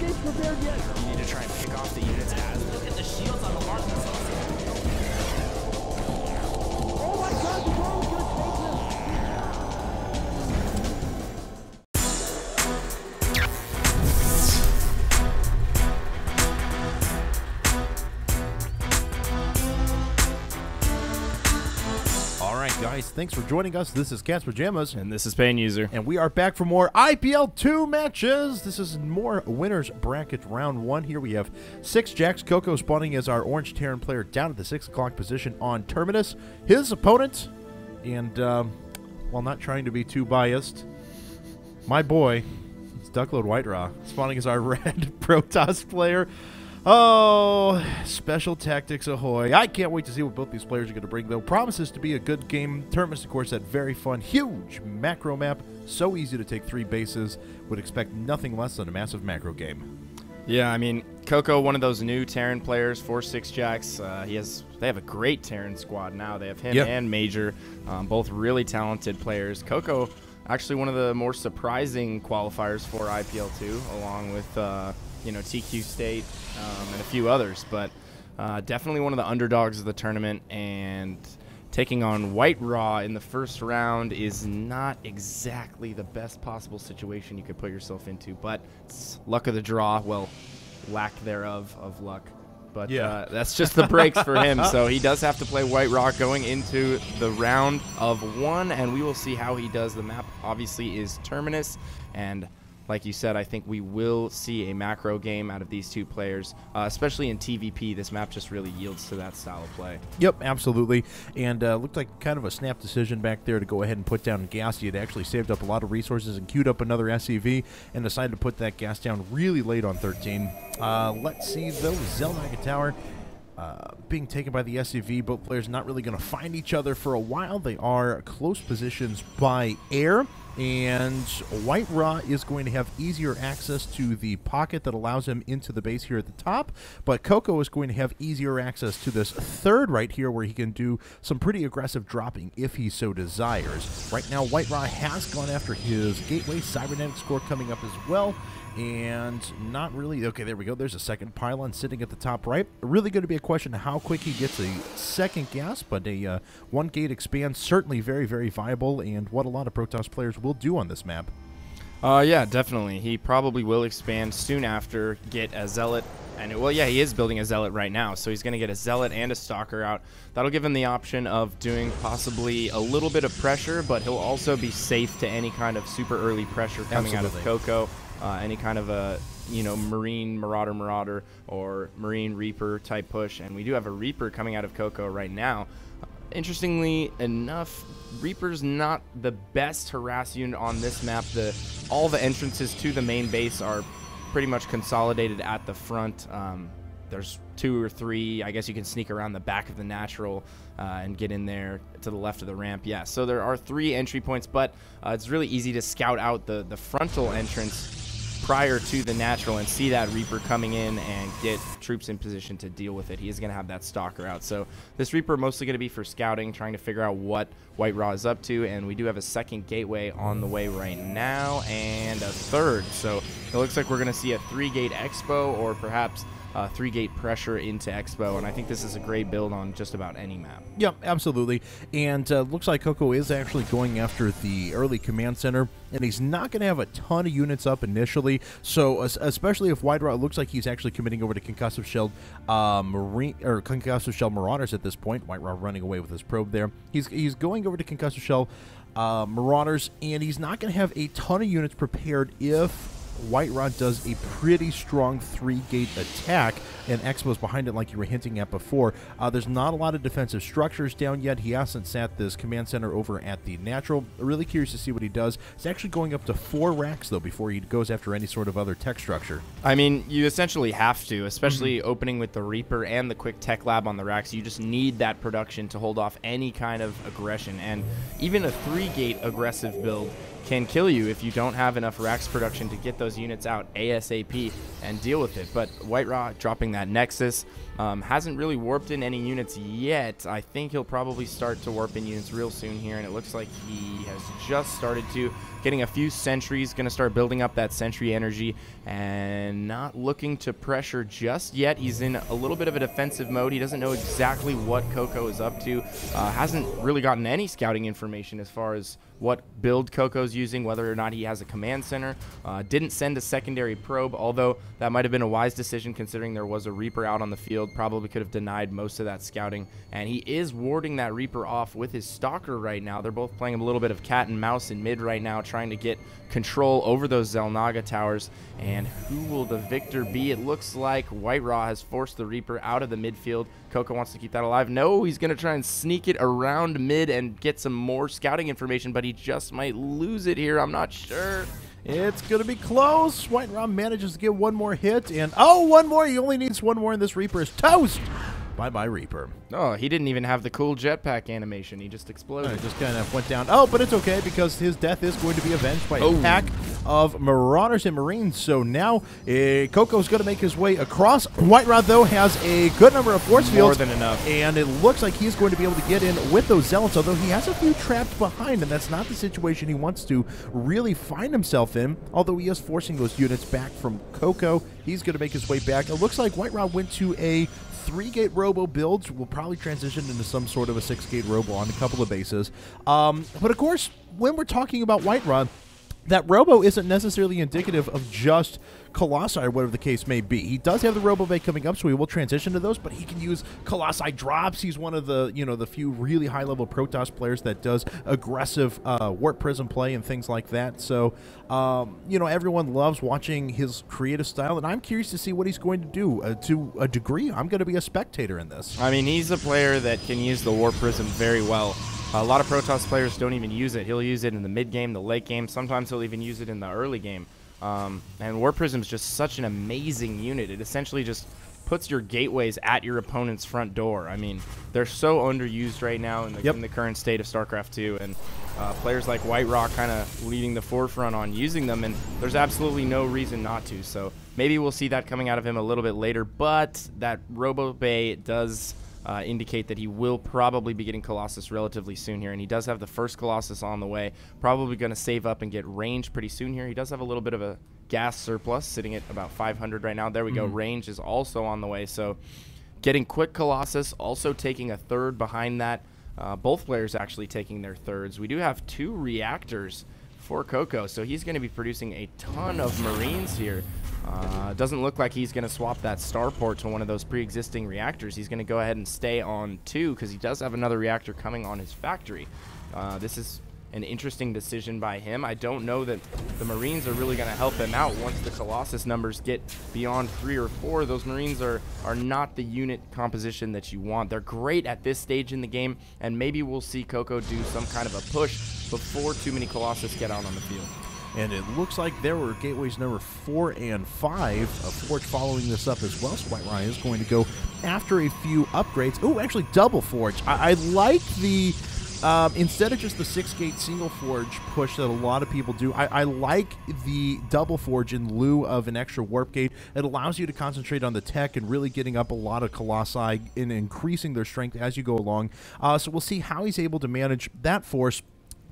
gates prepared yet. You need to try and pick off the units as look at the shields on the mark. Oh my god, the drone's gonna take this. Alright guys, thanks for joining us. This is Cat's Pajamas. And this is Pain User. And we are back for more IPL 2 matches. This is more winners bracket round 1. Here we have 6 Jacks. CocoA spawning as our Orange Terran player down at the 6 o'clock position on Terminus. His opponent, and while not trying to be too biased, my boy, it's Duckload WhiteRa, spawning as our red Protoss player. Oh, special tactics ahoy. I can't wait to see what both these players are going to bring, though. Promises to be a good game. Terminus, of course, that very fun, huge macro map. So easy to take 3 bases. Would expect nothing less than a massive macro game. Yeah, I mean, CocoA, one of those new Terran players, 4-6 Jacks. They have a great Terran squad now. They have him and Major, both really talented players. CocoA, actually one of the more surprising qualifiers for IPL 2, along with TQ State and a few others, but definitely one of the underdogs of the tournament, and taking on WhiteRa in the first round is not exactly the best possible situation you could put yourself into, but it's luck of the draw, well, lack thereof of luck. But that's just the breaks for him, so he does have to play WhiteRa going into the round of 1, and we will see how he does. The map obviously is Terminus, and like you said, I think we will see a macro game out of these two players, especially in TVP. This map just really yields to that style of play. Yep, absolutely. And looked like kind of a snap decision back there to go ahead and put down gas. He had actually saved up a lot of resources and queued up another SCV and decided to put that gas down really late on 13. Let's see, though, Zelnaga Tower being taken by the SCV. Both players not really going to find each other for a while. They are close positions by air. And WhiteRa is going to have easier access to the pocket that allows him into the base here at the top, but CocoA is going to have easier access to this third right here where he can do some pretty aggressive dropping if he so desires. Right now, WhiteRa has gone after his gateway, cybernetic score coming up as well, and not really. Okay, there we go. There's a second pylon sitting at the top right. Really going to be a question of how quick he gets a second gas, but a one gate expand certainly very, very viable, and what a lot of Protoss players will do on this map. Yeah, definitely. He probably will expand soon after, get a Zealot, and he is building a Zealot right now, so he's going to get a Zealot and a Stalker out. That'll give him the option of doing possibly a little bit of pressure, but he'll also be safe to any kind of super early pressure coming out of CocoA. Any kind of a Marine Marauder or Marine Reaper type push, and we do have a Reaper coming out of CocoA right now. Interestingly enough, Reaper's not the best harass unit on this map. All the entrances to the main base are pretty much consolidated at the front. There's 2 or 3. I guess you can sneak around the back of the natural and get in there to the left of the ramp. Yeah, so there are 3 entry points, but it's really easy to scout out the frontal entrance prior to the natural and see that Reaper coming in and get troops in position to deal with it. He is going to have that Stalker out. So this Reaper mostly going to be for scouting, trying to figure out what WhiteRa is up to, and we do have a second gateway on the way right now and a third. So it looks like we're going to see a 3-gate Expo or perhaps 3-gate pressure into Expo, and I think this is a great build on just about any map. Yep, absolutely. And looks like CocoA is actually going after the early command center, and he's not going to have a ton of units up initially, so especially if WhiteRa, it looks like he's actually committing over to Concussive Shell Concussive Shell Marauders at this point. WhiteRa running away with his probe there. He's going over to Concussive Shell Marauders, and he's not going to have a ton of units prepared if WhiteRa does a pretty strong 3-gate attack, and Expo's behind it like you were hinting at before. There's not a lot of defensive structures down yet. He hasn't sat this command center over at the natural. Really curious to see what he does. He's actually going up to 4 racks, though, before he goes after any sort of other tech structure. I mean, you essentially have to, especially opening with the Reaper and the quick tech lab on the racks. You just need that production to hold off any kind of aggression, and even a 3-gate aggressive build can kill you if you don't have enough racks production to get those units out ASAP and deal with it. But WhiteRa dropping that Nexus, Hasn't really warped in any units yet. I think he'll probably start to warp in units real soon here, and it looks like he has just started to. Getting a few sentries, going to start building up that sentry energy, and not looking to pressure just yet. He's in a little bit of a defensive mode. He doesn't know exactly what CocoA is up to. Hasn't really gotten any scouting information as far as what build CocoA's using, whether or not he has a command center. Didn't send a secondary probe, although that might have been a wise decision considering there was a Reaper out on the field. Probably could have denied most of that scouting, and he is warding that Reaper off with his Stalker right now. They're both playing a little bit of cat and mouse in mid right now, trying to get control over those Xel'Naga towers. And who will the victor be? It looks like WhiteRa has forced the Reaper out of the midfield. CocoA wants to keep that alive. No, he's going to try and sneak it around mid and get some more scouting information, but he just might lose it here. I'm not sure. It's going to be close. WhiteRa manages to get one more hit, and oh, one more. He only needs one more, and this Reaper is toast. Bye-bye, Reaper. Oh, he didn't even have the cool jetpack animation. He just exploded. It just kind of went down. Oh, but it's okay because his death is going to be avenged by a pack of Marauders and Marines. So now CocoA's going to make his way across. WhiteRa, though, has a good number of force fields. More than enough. And it looks like he's going to be able to get in with those Zealots, although he has a few trapped behind, and that's not the situation he wants to really find himself in, although he is forcing those units back from CocoA. He's going to make his way back. It looks like WhiteRa went to a 3-gate robo builds. Will probably transition into some sort of a 6-gate robo on a couple of bases. But of course, when we're talking about WhiteRa, that robo isn't necessarily indicative of just Colossi or whatever the case may be. He does have the robo bay coming up, so he will transition to those, but he can use Colossi drops. He's one of the, the few really high-level Protoss players that does aggressive warp prism play and things like that. So, everyone loves watching his creative style, and I'm curious to see what he's going to do. To a degree, I'm going to be a spectator in this. I mean, he's a player that can use the warp prism very well. A lot of Protoss players don't even use it. He'll use it in the mid game, the late game. Sometimes he'll even use it in the early game. And Warp Prism is just such an amazing unit. It essentially just puts your gateways at your opponent's front door. I mean, they're so underused right now in the current state of StarCraft 2. And players like WhiteRa kind of leading the forefront on using them. And there's absolutely no reason not to. So maybe we'll see that coming out of him a little bit later. But that Robo Bay does indicate that he will probably be getting Colossus relatively soon here, and he does have the first Colossus on the way. Probably going to save up and get range pretty soon here. He does have a little bit of a gas surplus, sitting at about 500 right now. There we go. Range is also on the way, so getting quick Colossus, also taking a third behind that. Both players actually taking their thirds. We do have 2 reactors for CocoA, so he's going to be producing a ton of Marines here. Doesn't look like he's going to swap that starport to one of those pre-existing reactors. He's going to go ahead and stay on 2 because he does have another reactor coming on his factory. This is an interesting decision by him. I don't know that the Marines are really going to help him out once the Colossus numbers get beyond 3 or 4. Those Marines are not the unit composition that you want. They're great at this stage in the game, and maybe we'll see CocoA do some kind of a push before too many Colossus get out on the field. And it looks like there were gateways number 4 and 5. A Forge following this up as well. So WhiteRa is going to go after a few upgrades. Oh, actually double Forge. I like the, instead of just the 6-gate single Forge push that a lot of people do, I like the double Forge in lieu of an extra warp gate. It allows you to concentrate on the tech and really getting up a lot of Colossi and increasing their strength as you go along. So we'll see how he's able to manage that force.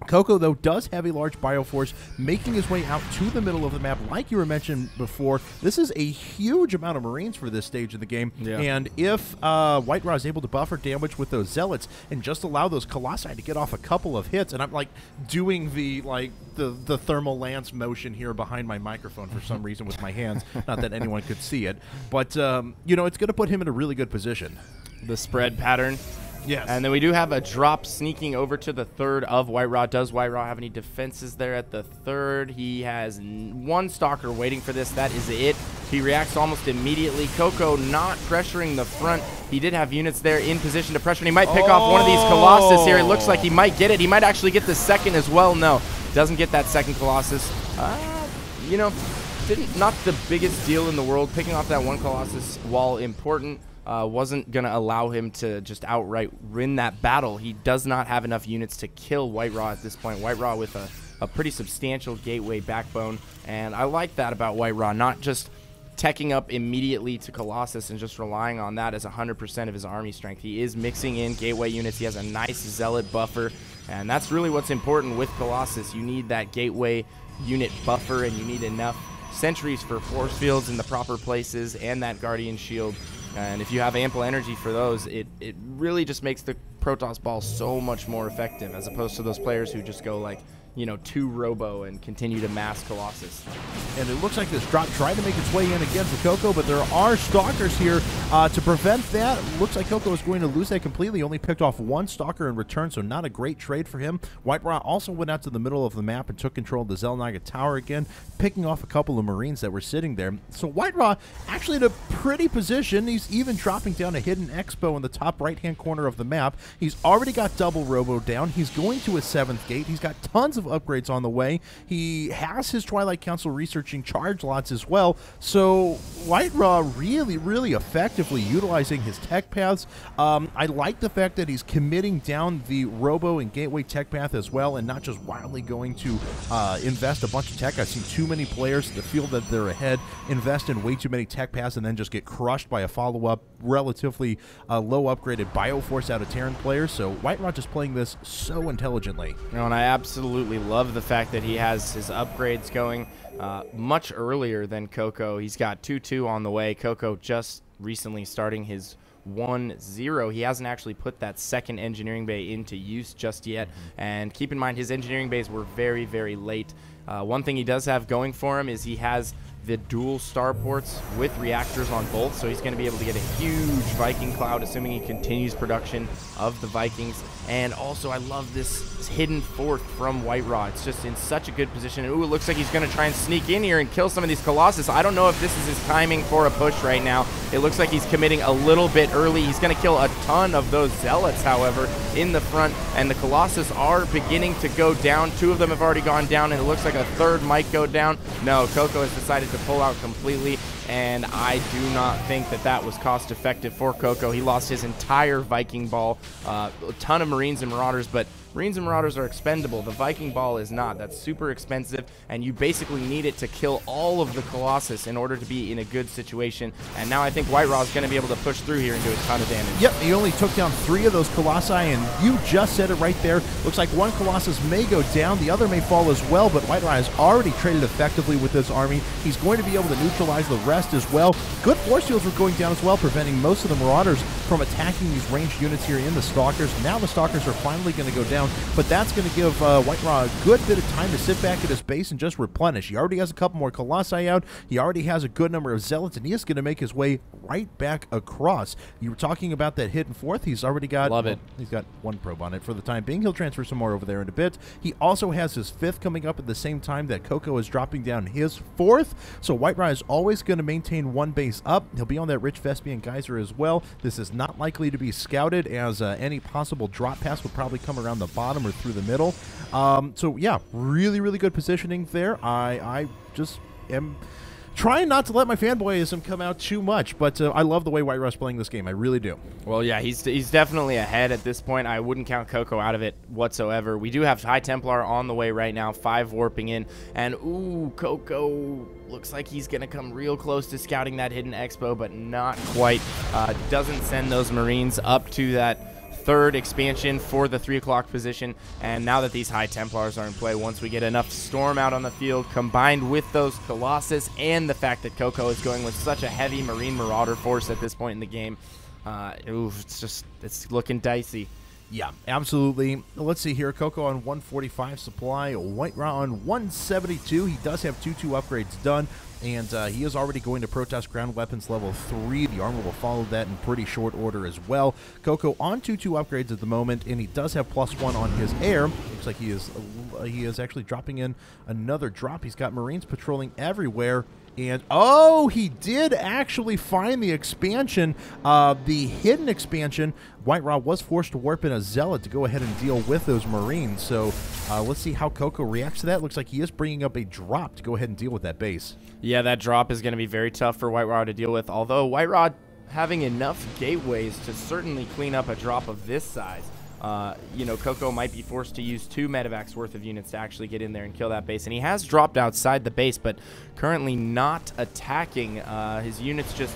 CocoA, though, does have a large bioforce making his way out to the middle of the map. Like you were mentioned before, this is a huge amount of Marines for this stage of the game. Yeah. And if WhiteRa is able to buffer damage with those Zealots and just allow those Colossi to get off a couple of hits, and I'm like doing the thermal lance motion here behind my microphone for some reason with my hands, not that anyone could see it, but it's going to put him in a really good position. The spread pattern. Yes. And then we do have a drop sneaking over to the third of WhiteRa. Does WhiteRa have any defenses there at the third? He has 1 Stalker waiting for this. That is it. He reacts almost immediately. CocoA not pressuring the front. He did have units there in position to pressure, and he might pick off one of these Colossus here. It looks like he might get it. He might actually get the second as well. No, doesn't get that second Colossus. Not the biggest deal in the world. Picking off that 1 Colossus, while important, wasn't going to allow him to just outright win that battle. He does not have enough units to kill WhiteRa at this point. WhiteRa with a pretty substantial gateway backbone, and I like that about WhiteRa, not just teching up immediately to Colossus and just relying on that as 100% of his army strength. He is mixing in gateway units. He has a nice zealot buffer, and that's really what's important with Colossus. You need that gateway unit buffer, and you need enough sentries for force fields in the proper places and that guardian shield. And if you have ample energy for those, it really just makes the Protoss ball so much more effective, as opposed to those players who just go like, you know, 2 Robo and continue to mass Colossus. And it looks like this drop tried to make its way in again for CocoA, but there are Stalkers here to prevent that. Looks like CocoA is going to lose that completely. Only picked off 1 Stalker in return, so not a great trade for him. WhiteRa also went out to the middle of the map and took control of the Xel'Naga Tower again, picking off a couple of Marines that were sitting there. So WhiteRa actually in a pretty position. He's even dropping down a hidden Expo in the top right-hand corner of the map. He's already got double Robo down. He's going to his 7th gate. He's got tons of upgrades on the way. He has his Twilight Council researching charge lots as well. So WhiteRa really effectively utilizing his tech paths. I like the fact that he's committing down the Robo and Gateway tech path as well, and not just wildly going to invest a bunch of tech. I've seen too many players that feel that they're ahead, invest in way too many tech paths, and then just get crushed by a follow-up relatively low upgraded Bioforce out of Terran players. So WhiteRa just playing this so intelligently. And I absolutely love the fact that he has his upgrades going much earlier than CocoA. He's got 2-2 on the way. CocoA just recently starting his 1-0. He hasn't actually put that 2nd engineering bay into use just yet. And keep in mind, his engineering bays were very late. One thing he does have going for him is he has the dual starports with reactors on both, so he's going to be able to get a huge Viking cloud, assuming he continues production of the Vikings. And also, I love this hidden 4th from WhiteRa. It's just in such a good position. Ooh, it looks like he's going to try and sneak in here and kill some of these Colossus. I don't know if this is his timing for a push right now. It looks like he's committing a little bit early. He's going to kill a ton of those Zealots, however, in the front, and the Colossus are beginning to go down. 2 of them have already gone down, and it looks like a 3rd might go down. No, CocoA has decided to pull out completely, and I do not think that that was cost effective for CocoA. He lost his entire Viking ball, a ton of Marines and Marauders, but Marines and Marauders are expendable. The Viking ball is not. That's super expensive, and you basically need it to kill all of the Colossus in order to be in a good situation. And now I think WhiteRa is going to be able to push through here and do a ton of damage. Yep, he only took down 3 of those Colossi, and you just said it right there. Looks like 1 Colossus may go down, the other may fall as well, but WhiteRa has already traded effectively with this army. He's going to be able to neutralize the rest as well. Good force fields were going down as well, preventing most of the Marauders from attacking these ranged units here in the Stalkers. Now the Stalkers are finally going to go down, but that's going to give WhiteRa a good bit of time to sit back at his base and just replenish. He already has a couple more Colossi out. He already has a good number of Zealots, and he is going to make his way right back across. You were talking about that hidden 4th. He's already got... Love it. He's got 1 probe on it for the time being. He'll transfer some more over there in a bit. He also has his 5th coming up at the same time that CocoA is dropping down his 4th. So WhiteRa is always going to maintain 1 base up. He'll be on that rich Vespian Geyser as well. This is not likely to be scouted, as any possible drop pass would probably come around the bottom or through the middle. So yeah, really good positioning there. I just am trying not to let my fanboyism come out too much, but I love the way WhiteRa's playing this game. I really do. Well, yeah, he's definitely ahead at this point. I wouldn't count CocoA out of it whatsoever. We do have High Templar on the way right now, 5 warping in, and ooh, CocoA looks like he's going to come real close to scouting that hidden Expo, but not quite. Doesn't send those Marines up to that 3rd expansion for the 3 o'clock position. And now that these High Templars are in play, once we get enough Storm out on the field, combined with those Colossus and the fact that CocoA is going with such a heavy Marine Marauder force at this point in the game, it's looking dicey. Yeah, absolutely. Let's see here. CocoA on 145 supply, WhiteRa on 172. He does have 2 upgrades done, and he is already going to Protoss ground weapons level 3. The armor will follow that in pretty short order as well. CocoA on 2 upgrades at the moment, and he does have +1 on his air. Looks like he is actually dropping in another drop. He's got Marines patrolling everywhere. And, oh, he did actually find the expansion, the hidden expansion. WhiteRa was forced to warp in a Zealot to go ahead and deal with those Marines. So let's see how CocoA reacts to that. Looks like he is bringing up a drop to go ahead and deal with that base. Yeah, that drop is going to be very tough for WhiteRa to deal with, although WhiteRa having enough gateways to certainly clean up a drop of this size. you know, CocoA might be forced to use 2 medevacs worth of units to actually get in there and kill that base. And he has dropped outside the base, but currently not attacking. His units just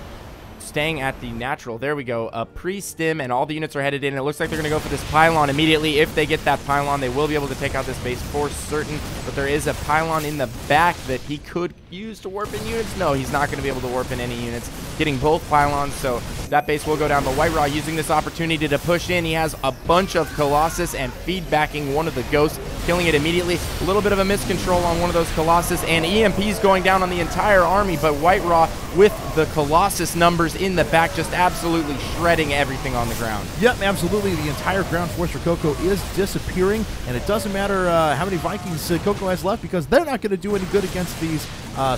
staying at the natural. There we go. A pre-stim, and all the units are headed in. It looks like they're going to go for this pylon immediately. If they get that pylon, they will be able to take out this base for certain. But there is a pylon in the back that he could use to warp in units. No, he's not going to be able to warp in any units. Getting both pylons, so that base will go down. But WhiteRa using this opportunity to push in. He has a bunch of Colossus and feedbacking one of the Ghosts, killing it immediately. A little bit of a miscontrol on one of those Colossus, and EMP's going down on the entire army, but WhiteRa with the Colossus numbers in the back, just absolutely shredding everything on the ground. Yep, absolutely. The entire ground force for CocoA is disappearing, and it doesn't matter how many Vikings CocoA has left, because they're not going to do any good against these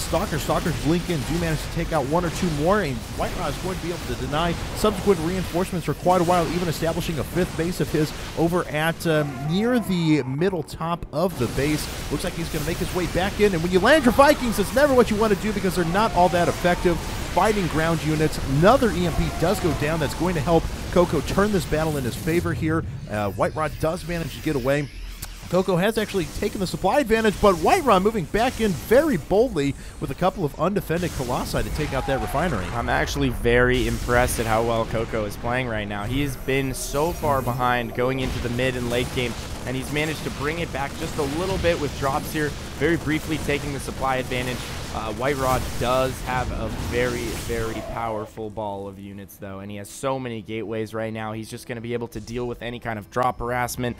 Stalkers. Stalkers blink in, do manage to take out 1 or 2 more, and WhiteRa is going to be able to deny subsequent reinforcements for quite a while, even establishing a 5th base of his over at near the middle top of the base. Looks like he's going to make his way back in, and when you land your Vikings, it's never what you want to do because they're not all that effective fighting ground units. Another EMP does go down. That's going to help CocoA turn this battle in his favor here. WhiteRa does manage to get away. CocoA has actually taken the supply advantage, but WhiteRa moving back in very boldly with a couple of undefended Colossi to take out that refinery. I'm actually very impressed at how well CocoA is playing right now. He's been so far behind going into the mid and late game, and he's managed to bring it back just a little bit with drops here, very briefly taking the supply advantage. WhiteRa does have a very, very powerful ball of units, though, and he has so many gateways right now. He's just going to be able to deal with any kind of drop harassment.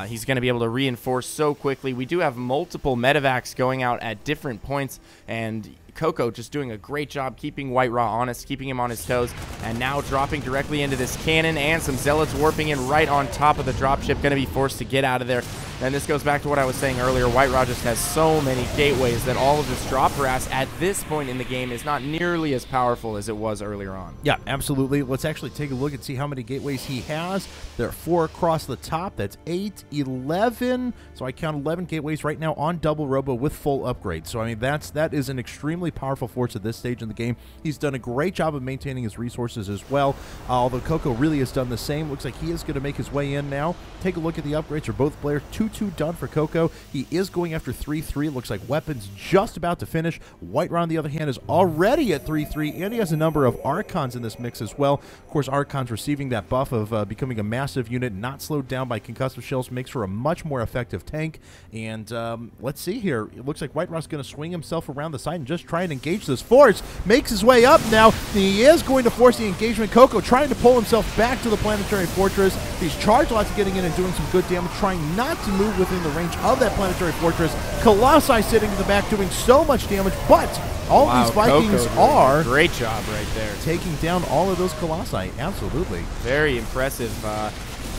He's going to be able to reinforce so quickly. We do have multiple medevacs going out at different points, and CocoA just doing a great job keeping WhiteRa honest, keeping him on his toes, and now dropping directly into this cannon, and some Zealots warping in right on top of the dropship, going to be forced to get out of there. And this goes back to what I was saying earlier. WhiteRa just has so many gateways that all of this drop harass at this point in the game is not nearly as powerful as it was earlier on. Yeah, absolutely. Let's actually take a look and see how many gateways he has. There are 4 across the top. That's 8, 11. So I count 11 gateways right now on double robo with full upgrade. So I mean, that is an extremely powerful force at this stage in the game. He's done a great job of maintaining his resources as well. Although CocoA really has done the same. Looks like he is going to make his way in now. Take a look at the upgrades for both players. 2-2 done for CocoA. He is going after 3-3. Looks like weapons just about to finish. WhiteRa, on the other hand, is already at 3-3, and he has a number of Archons in this mix as well. Of course, Archons receiving that buff of becoming a massive unit, not slowed down by concussive shells, makes for a much more effective tank. And let's see here. It looks like WhiteRa's going to swing himself around the side and just try and engage this force. Makes his way up now. He is going to force the engagement. CocoA trying to pull himself back to the planetary fortress. He's charged lots of getting in and doing some good damage, trying not to move within the range of that planetary fortress. Colossi sitting in the back doing so much damage, but all of these Vikings are great job right there, taking down all of those Colossi. Absolutely. Very impressive.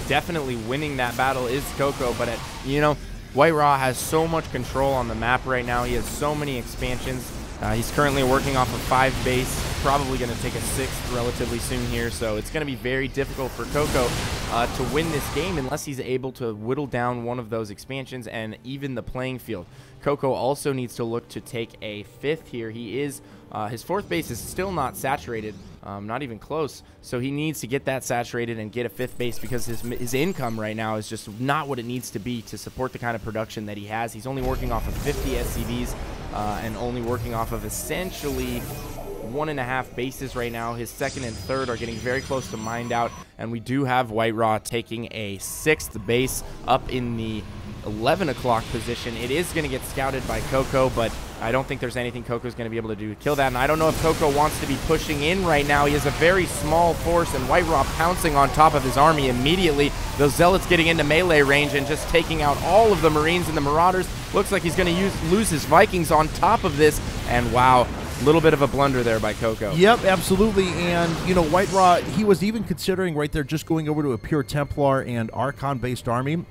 Definitely winning that battle is CocoA, but you know, WhiteRa has so much control on the map right now. He has so many expansions. He's currently working off a 5 base, probably going to take a 6th relatively soon here, so it's going to be very difficult for CocoA to win this game unless he's able to whittle down one of those expansions and even the playing field. CocoA also needs to look to take a 5th here. He is his 4th base is still not saturated, not even close, so he needs to get that saturated and get a 5th base because his income right now is just not what it needs to be to support the kind of production that he has. He's only working off of 50 SCVs and only working off of essentially 1.5 bases right now. His 2nd and 3rd are getting very close to mined out, and we do have WhiteRa taking a 6th base up in the 11 o'clock position. It is going to get scouted by CocoA, but I don't think there's anything CocoA is going to be able to do to kill that, and I don't know if CocoA wants to be pushing in right now. He has a very small force, and WhiteRa pouncing on top of his army immediately. Those Zealots getting into melee range and just taking out all of the Marines and the Marauders. Looks like he's going to lose his Vikings on top of this, and wow, a little bit of a blunder there by CocoA. Yep, absolutely. And, you know, WhiteRa, he was even considering right there just going over to a pure Templar and Archon-based army,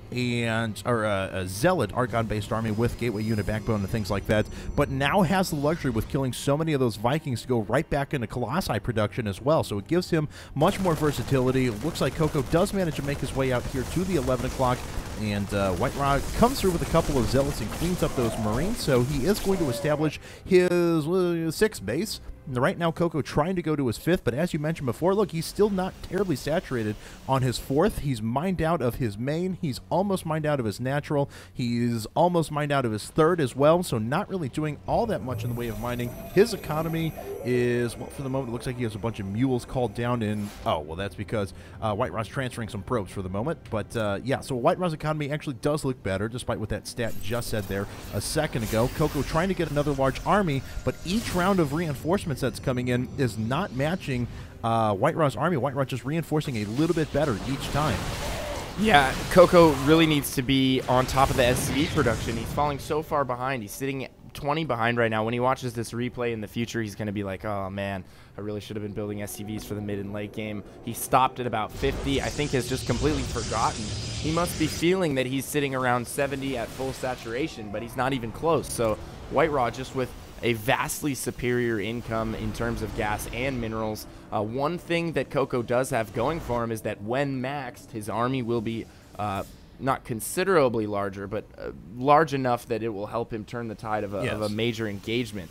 or a Zealot Archon-based army with Gateway Unit Backbone and things like that, but now has the luxury with killing so many of those Vikings to go right back into Colossi production as well. So it gives him much more versatility. It looks like CocoA does manage to make his way out here to the 11 o'clock. And WhiteRa comes through with a couple of Zealots and cleans up those Marines, so he is going to establish his 6th base. Right now, CocoA trying to go to his 5th, but as you mentioned before, look, he's still not terribly saturated on his 4th. He's mined out of his main. He's almost mined out of his natural. He's almost mined out of his 3rd as well, so not really doing all that much in the way of mining. His economy is, well, for the moment, it looks like he has a bunch of mules called down in, oh, well, that's because WhiteRa's transferring some probes for the moment. But, yeah, so WhiteRa's economy actually does look better, despite what that stat just said there a second ago. CocoA trying to get another large army, but each round of reinforcements that's coming in is not matching WhiteRa's army. WhiteRa just reinforcing a little bit better each time. Yeah, CocoA really needs to be on top of the SCV production. He's falling so far behind. He's sitting 20 behind right now. When he watches this replay in the future, he's going to be like, oh, man, I really should have been building SCVs for the mid and late game. He stopped at about 50. I think has just completely forgotten. He must be feeling that he's sitting around 70 at full saturation, but he's not even close. So WhiteRa just with a vastly superior income in terms of gas and minerals. One thing that CocoA does have going for him is that when maxed, his army will be not considerably larger, but large enough that it will help him turn the tide of a major engagement.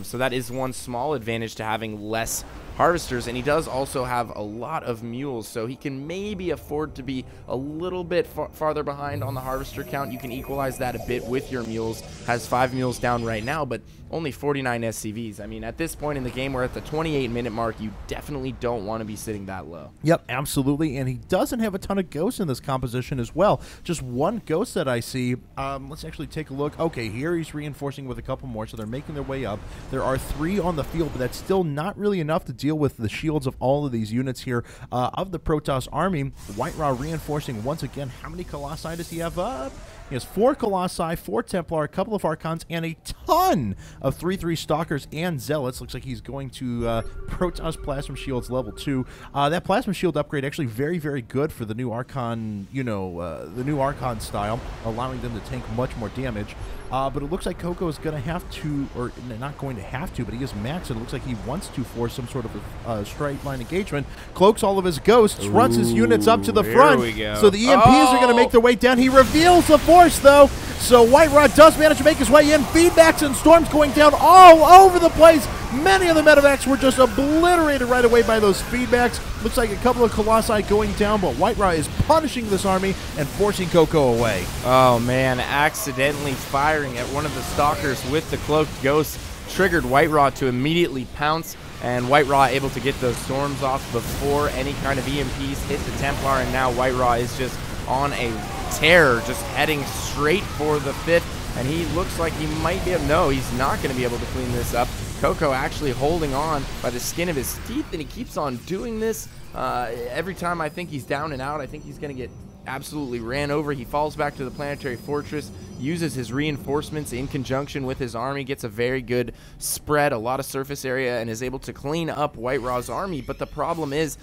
So that is one small advantage to having less harvesters, and he does also have a lot of mules, so he can maybe afford to be a little bit farther behind on the harvester count. You can equalize that a bit with your mules. Has 5 mules down right now, but only 49 SCVs. I mean, at this point in the game, we're at the 28-minute mark. You definitely don't want to be sitting that low. Yep, absolutely, and he doesn't have a ton of ghosts in this composition as well. Just one ghost that I see. Let's actually take a look. Okay, here he's reinforcing with a couple more, so they're making their way up. There are 3 on the field, but that's still not really enough to deal with the shields of all of these units here of the Protoss army. WhiteRa reinforcing once again. How many Colossi does he have up? He has 4 Colossi, 4 Templar, a couple of Archons, and a ton of 3/3 Stalkers and Zealots. Looks like he's going to Protoss Plasma Shields level 2. That Plasma Shield upgrade actually very, very good for the new Archon, the new Archon style, allowing them to tank much more damage. But it looks like CocoA is going to have to, or not going to have to, but he is maxed. It looks like he wants to force some sort of a straight line engagement. Cloaks all of his ghosts, runs his units up to the front. We go. So the EMPs are going to make their way down. He reveals the force, though. So WhiteRa does manage to make his way in. Feedbacks and storms going down all over the place. Many of the medevacs were just obliterated right away by those feedbacks. Looks like a couple of Colossi going down, but WhiteRa is punishing this army and forcing CocoA away. Oh, man, accidentally firing at one of the Stalkers with the Cloaked Ghost triggered WhiteRa to immediately pounce, and WhiteRa able to get those storms off before any kind of EMPs hit the Templar, and now WhiteRa is just on a tear, just heading straight for the 5th, and he looks like he might be able, no, he's not going to be able to clean this up. CocoA actually holding on by the skin of his teeth, and he keeps on doing this. Every time I think he's down and out, I think he's going to get absolutely ran over. He falls back to the planetary fortress, uses his reinforcements in conjunction with his army, gets a very good spread, a lot of surface area, and is able to clean up WhiteRa's army. But the problem is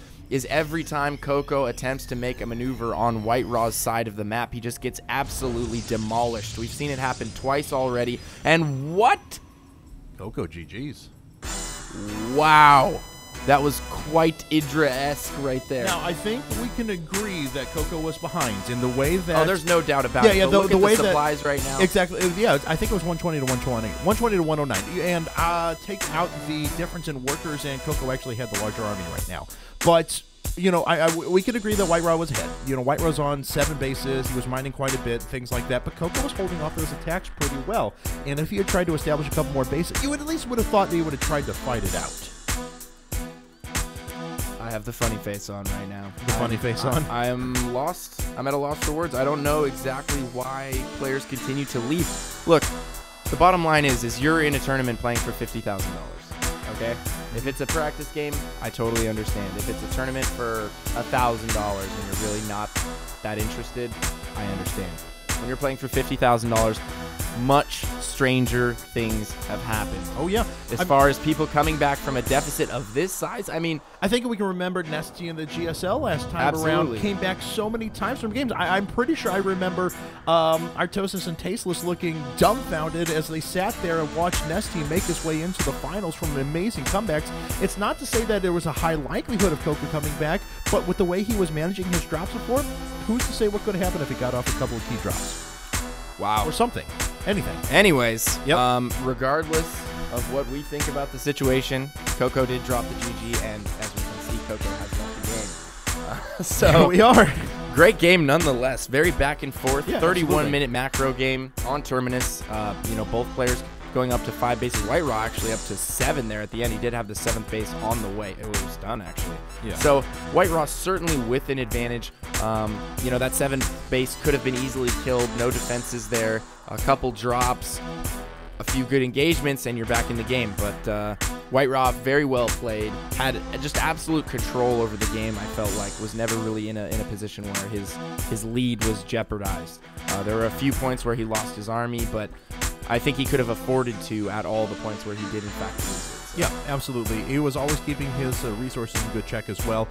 every time CocoA attempts to make a maneuver on WhiteRa's side of the map, he just gets absolutely demolished. We've seen it happen twice already. And what? CocoA GG's. Wow. That was quite IPL-esque right there. Now, I think we can agree that CocoA was behind in the way that... Oh, there's no doubt about it. Yeah, but look the at way the supplies right now. Exactly. Yeah, I think it was 120 to 120. 120 to 109. And take out the difference in workers, and CocoA actually had the larger army right now. But... we could agree that WhiteRa was ahead. WhiteRa's on 7 bases. He was mining quite a bit, things like that. But CocoA was holding off those attacks pretty well. And if he had tried to establish a couple more bases, you would at least would have thought that he would have tried to fight it out. I have the funny face on right now. The funny face on? I'm lost. I'm at a loss for words. I don't know exactly why players continue to leave. Look, the bottom line is you're in a tournament playing for $50,000. Okay? If it's a practice game, I totally understand. If it's a tournament for $1,000 and you're really not that interested, I understand. When you're playing for $50,000, much stranger things have happened. Oh, yeah. As far as people coming back from a deficit of this size, I mean... I think we can remember Nesty and the GSL last time Absolutely. around. Came back so many times from games. I'm pretty sure I remember Artosis and Tasteless looking dumbfounded as they sat there and watched Nesty make his way into the finals from amazing comebacks. It's not to say that there was a high likelihood of CocoA coming back, but with the way he was managing his drops before, who's to say what could happen if he got off a couple of key drops? Wow. Or something. Anything. Anyways, yep. Regardless of what we think about the situation, CocoA did drop the GG, and as we can see, CocoA has left the game. So So we are. great game nonetheless. Very back and forth. Yeah, 31-minute macro game on Terminus. Both players going up to 5 bases. WhiteRa actually up to 7 there at the end. He did have the 7th base on the way. It was done, actually. Yeah. So WhiteRa certainly with an advantage. That 7th base could have been easily killed. No defenses there. A couple drops. A few good engagements, and you're back in the game. But WhiteRa, very well played. Had just absolute control over the game. I felt like was never really in a position where his lead was jeopardized. There were a few points where he lost his army, but I think he could have afforded to at all the points where he did in fact lose it. So. Yeah, absolutely. He was always keeping his resources in good check as well.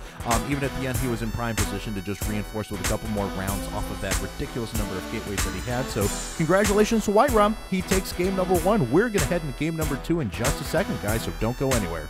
Even at the end, he was in prime position to just reinforce with a couple more rounds off of that ridiculous number of gateways that he had. So congratulations to WhiteRa. He takes game number 1. We're going to head into game number 2 in just a second, guys, so don't go anywhere.